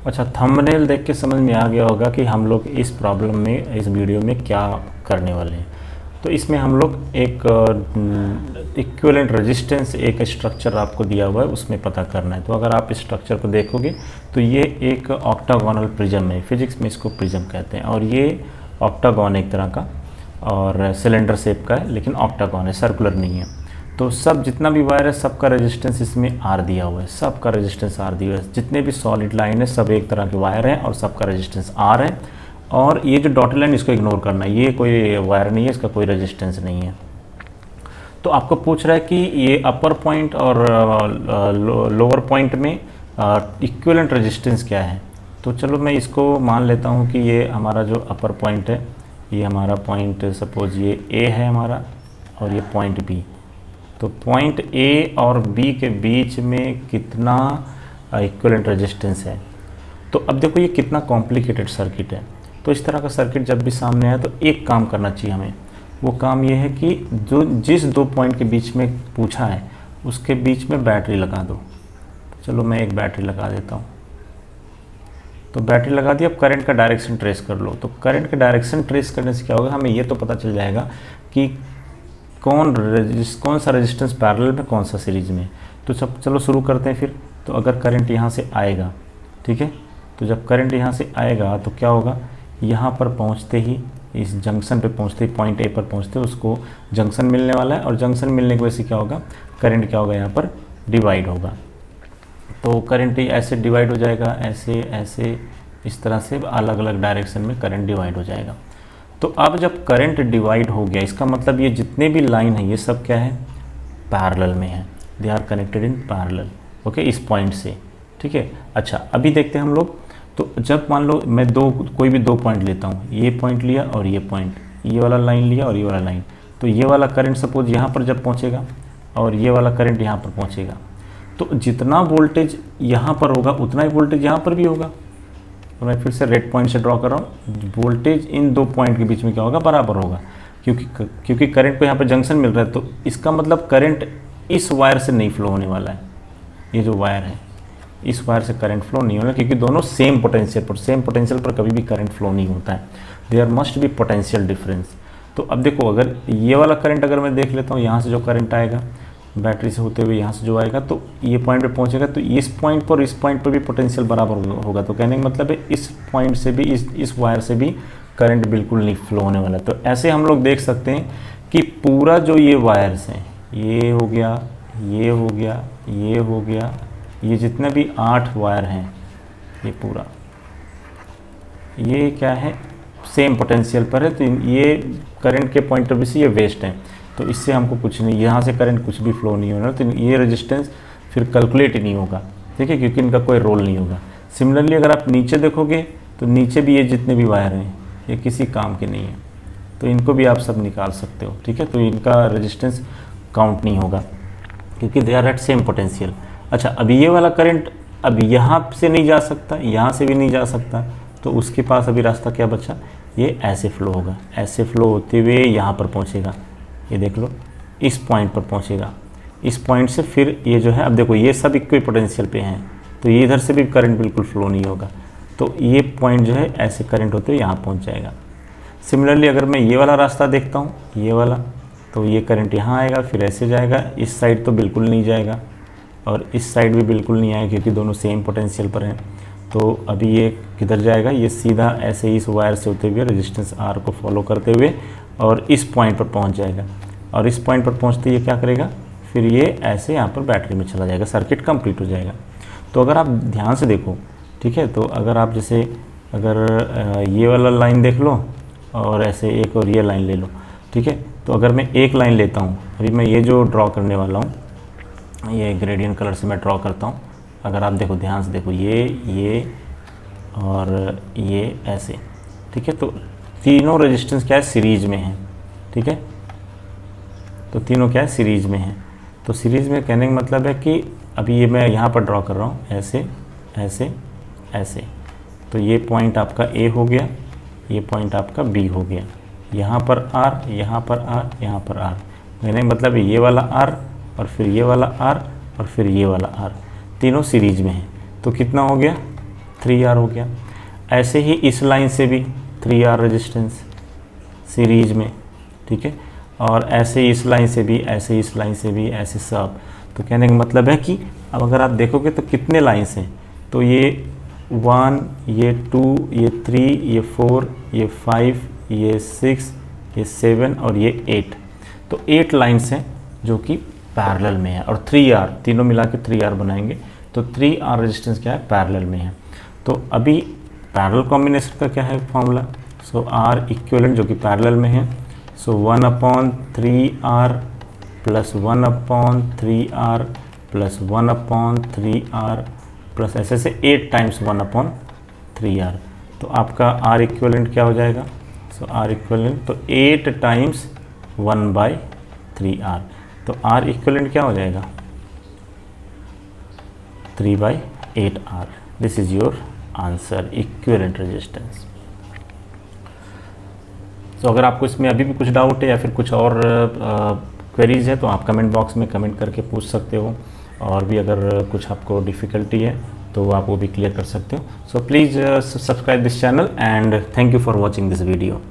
अच्छा, थंबनेल देख के समझ में आ गया होगा कि हम लोग इस प्रॉब्लम में, इस वीडियो में क्या करने वाले हैं। तो इसमें हम लोग एक इक्विवेलेंट रेजिस्टेंस, एक स्ट्रक्चर आपको दिया हुआ है, उसमें पता करना है। तो अगर आप इस स्ट्रक्चर को देखोगे तो ये एक ऑक्टागोनल प्रिज्म है, फिजिक्स में इसको प्रिज्म कहते हैं। और ये ऑक्टागोन एक तरह का और सिलेंडर शेप का है, लेकिन ऑक्टागोन है, सर्कुलर नहीं है। तो सब जितना भी वायर है सबका रेजिस्टेंस इसमें आर दिया हुआ है, सबका रेजिस्टेंस आर दिया हुआ है। जितने भी सॉलिड लाइन है सब एक तरह के वायर हैं और सबका रेजिस्टेंस आर है। और ये जो डॉटेड लाइन, इसको इग्नोर करना है, ये कोई वायर नहीं है, इसका कोई रेजिस्टेंस नहीं है। तो आपको पूछ रहा है कि ये अपर पॉइंट और लोअर पॉइंट में इक्विवेलेंट रेजिस्टेंस क्या है। तो चलो मैं इसको मान लेता हूँ कि ये हमारा जो अपर पॉइंट है, ये हमारा पॉइंट सपोज ये ए है हमारा, और ये पॉइंट बी। तो पॉइंट ए और बी के बीच में कितना इक्विवेलेंट रेजिस्टेंस है। तो अब देखो ये कितना कॉम्प्लिकेटेड सर्किट है। तो इस तरह का सर्किट जब भी सामने आए तो एक काम करना चाहिए हमें। वो काम ये है कि जो जिस दो पॉइंट के बीच में पूछा है उसके बीच में बैटरी लगा दो। चलो मैं एक बैटरी लगा देता हूँ। तो बैटरी लगा दी। अब करंट का डायरेक्शन ट्रेस कर लो। तो करंट का डायरेक्शन ट्रेस करने से क्या होगा, हमें ये तो पता चल जाएगा कि कौन सा रेजिस्टेंस पैरेलल में, कौन सा सीरीज में। तो चलो शुरू करते हैं फिर। तो अगर करंट यहाँ से आएगा, ठीक है, तो जब करंट यहाँ से आएगा तो क्या होगा, यहाँ पर पहुँचते ही, इस जंक्शन पे पहुँचते ही, पॉइंट ए पर पहुँचते उसको जंक्शन मिलने वाला है। और जंक्शन मिलने की वजह से क्या होगा, करंट क्या होगा, यहाँ पर डिवाइड होगा। तो करंट ऐसे डिवाइड हो जाएगा, ऐसे ऐसे, इस तरह से अलग अलग डायरेक्शन में करंट डिवाइड हो जाएगा। तो अब जब करंट डिवाइड हो गया, इसका मतलब ये जितने भी लाइन है ये सब क्या है, पैरेलल में है, they are connected in parallel. Okay, इस पॉइंट से, ठीक है। अच्छा, अभी देखते हैं हम लोग। तो जब मान लो मैं कोई भी दो पॉइंट लेता हूँ, ये पॉइंट लिया और ये पॉइंट, ये वाला लाइन लिया और ये वाला लाइन। तो ये वाला करंट सपोज यहाँ पर जब पहुँचेगा और ये वाला करंट यहाँ पर पहुँचेगा, तो जितना वोल्टेज यहाँ पर होगा उतना ही वोल्टेज यहाँ पर भी होगा। तो मैं फिर से रेड पॉइंट से ड्रॉ कर रहा हूँ। वोल्टेज इन दो पॉइंट के बीच में क्या होगा, बराबर होगा, क्योंकि करंट को यहाँ पर जंक्शन मिल रहा है। तो इसका मतलब करंट इस वायर से नहीं फ्लो होने वाला है। ये जो वायर है, इस वायर से करंट फ्लो नहीं होना, क्योंकि दोनों सेम पोटेंशियल पर कभी भी करंट फ्लो नहीं होता है। There must be potential difference. तो अब देखो, अगर ये वाला करंट अगर मैं देख लेता हूँ, यहाँ से जो करंट आएगा बैटरी से होते हुए यहाँ से जो आएगा, तो ये पॉइंट पे पहुँचेगा, तो इस पॉइंट पर, इस पॉइंट पर भी पोटेंशियल बराबर होगा। तो कहने का मतलब है इस पॉइंट से भी, इस वायर से भी करंट बिल्कुल नहीं फ्लो होने वाला। तो ऐसे हम लोग देख सकते हैं कि पूरा जो ये वायर्स हैं, ये हो गया, ये हो गया, ये हो गया, ये जितने भी 8 वायर हैं, ये पूरा, ये क्या है, सेम पोटेंशियल पर है। तो ये करंट के पॉइंट ऑफ व्यू से ये वेस्ट है। तो इससे हमको कुछ नहीं, यहाँ से करंट कुछ भी फ्लो नहीं होना। तो ये रेजिस्टेंस फिर कैलकुलेट ही नहीं होगा, ठीक है, क्योंकि इनका कोई रोल नहीं होगा। सिमिलरली अगर आप नीचे देखोगे तो नीचे भी ये जितने भी वायर हैं ये किसी काम के नहीं है, तो इनको भी आप सब निकाल सकते हो, ठीक है। तो इनका रेजिस्टेंस काउंट नहीं होगा क्योंकि they are at same potential. अच्छा, अभी ये वाला करंट अब यहाँ से नहीं जा सकता, यहाँ से भी नहीं जा सकता, तो उसके पास अभी रास्ता क्या बचा, ये ऐसे फ्लो होगा, ऐसे फ्लो होते हुए यहाँ पर पहुँचेगा। ये देख लो, इस पॉइंट पर पहुँचेगा, इस पॉइंट से फिर ये जो है, अब देखो ये सब इक्वल पोटेंशियल पे हैं, तो ये इधर से भी करंट बिल्कुल फ्लो नहीं होगा। तो ये पॉइंट जो है ऐसे करंट होते हुए यहाँ पहुँच जाएगा। सिमिलरली अगर मैं ये वाला रास्ता देखता हूँ, ये वाला, तो ये करंट यहाँ आएगा, फिर ऐसे जाएगा, इस साइड तो बिल्कुल नहीं जाएगा और इस साइड भी बिल्कुल नहीं आएगा, क्योंकि दोनों सेम पोटेंशियल पर हैं। तो अभी ये किधर जाएगा, ये सीधा ऐसे ही इस वायर से होते हुए रेजिस्टेंस आर को फॉलो करते हुए और इस पॉइंट पर पहुंच जाएगा। और इस पॉइंट पर पहुंचते ये क्या करेगा, फिर ये ऐसे यहाँ पर बैटरी में चला जाएगा, सर्किट कंप्लीट हो जाएगा। तो अगर आप ध्यान से देखो, ठीक है, तो अगर आप जैसे अगर ये वाला लाइन देख लो और ऐसे एक और ये लाइन ले लो, ठीक है। तो अगर मैं एक लाइन लेता हूँ, अभी मैं ये जो ड्रॉ करने वाला हूँ, ये ग्रेडियंट कलर से मैं ड्रॉ करता हूँ। अगर आप देखो, ध्यान से देखो, ये और ये ऐसे, ठीक है। तो तीनों रेजिस्टेंस क्या है, सीरीज में है, ठीक है। तो तीनों क्या है, सीरीज में है। तो सीरीज में कहने का मतलब है कि अभी ये मैं यहाँ पर ड्रॉ कर रहा हूँ, ऐसे ऐसे ऐसे। तो ये पॉइंट आपका ए हो गया, ये पॉइंट आपका बी हो गया, यहाँ पर आर, यहाँ पर आर, यहाँ पर आर। कहने का मतलब है ये वाला आर और फिर ये वाला आर और फिर ये वाला आर, तीनों सीरीज में है। तो कितना हो गया, 3R हो गया। ऐसे ही इस लाइन से भी 3R रेजिस्टेंस सीरीज में, ठीक है। और ऐसे ही इस लाइन से भी, ऐसे ही इस लाइन से भी, ऐसे सब। तो कहने का मतलब है कि अब अगर आप देखोगे तो कितने लाइन्स हैं, तो ये 1, ये 2, ये 3, ये 4, ये 5, ये 6, ये 7 और ये 8। तो 8 लाइन्स हैं जो कि पैरेलल में है। और 3R, तीनों मिला के 3R बनाएंगे, तो 3R रेजिस्टेंस क्या है, पैरेलल में है। तो अभी पैरेलल कॉम्बिनेशन का क्या है फॉर्मूला, सो R इक्विवेलेंट जो कि पैरेलल में है, सो 1/3R plus 1/3R plus 1/3R plus ऐसे से 8 टाइम्स 1/3R। तो आपका R इक्विवेलेंट क्या हो जाएगा, सो R इक्विवेलेंट तो 8 टाइम्स 1/3R। तो R इक्विवेलेंट क्या हो जाएगा, 3/8R। This is your answer, equivalent resistance. तो अगर आपको इसमें अभी भी कुछ डाउट है या फिर कुछ और क्वेरीज है तो आप कमेंट बॉक्स में कमेंट करके पूछ सकते हो। और भी अगर कुछ आपको डिफ़िकल्टी है तो आप वो भी क्लियर कर सकते हो। So please subscribe this channel and thank you for watching this video.